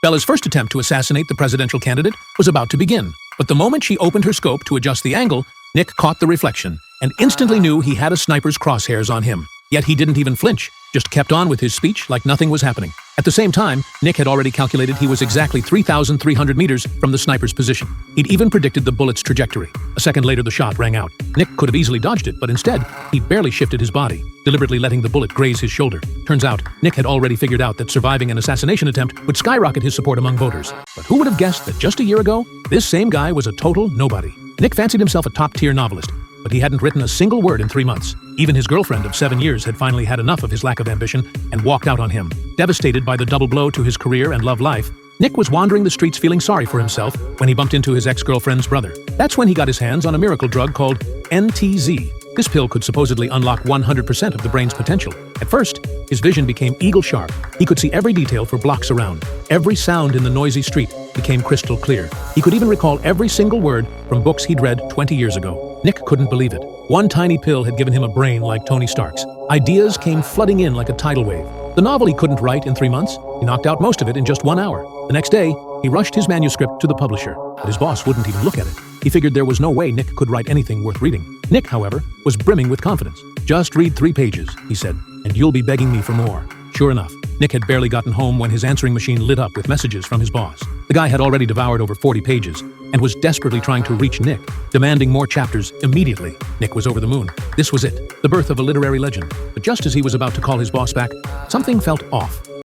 Bella's first attempt to assassinate the presidential candidate was about to begin, but the moment she opened her scope to adjust the angle, Nick caught the reflection and instantly knew he had a sniper's crosshairs on him. Yet he didn't even flinch, just kept on with his speech like nothing was happening. At the same time, Nick had already calculated he was exactly 3,300 meters from the sniper's position. He'd even predicted the bullet's trajectory. A second later, the shot rang out. Nick could have easily dodged it, but instead, he barely shifted his body, deliberately letting the bullet graze his shoulder. Turns out, Nick had already figured out that surviving an assassination attempt would skyrocket his support among voters. But who would have guessed that just a year ago, this same guy was a total nobody? Nick fancied himself a top-tier novelist, but he hadn't written a single word in 3 months. Even his girlfriend of 7 years had finally had enough of his lack of ambition and walked out on him. Devastated by the double blow to his career and love life, Nick was wandering the streets feeling sorry for himself when he bumped into his ex-girlfriend's brother. That's when he got his hands on a miracle drug called NTZ. This pill could supposedly unlock 100% of the brain's potential. At first, his vision became eagle-sharp. He could see every detail for blocks around. Every sound in the noisy street became crystal clear. He could even recall every single word from books he'd read 20 years ago. Nick couldn't believe it. One tiny pill had given him a brain like Tony Stark's. Ideas came flooding in like a tidal wave. The novel he couldn't write in 3 months, he knocked out most of it in just 1 hour. The next day, he rushed his manuscript to the publisher, but his boss wouldn't even look at it. He figured there was no way Nick could write anything worth reading. Nick, however, was brimming with confidence. "Just read 3 pages, he said, "and you'll be begging me for more." Sure enough, Nick had barely gotten home when his answering machine lit up with messages from his boss. The guy had already devoured over 40 pages and was desperately trying to reach Nick, demanding more chapters immediately. Nick was over the moon. This was it, the birth of a literary legend. But just as he was about to call his boss back, something felt off.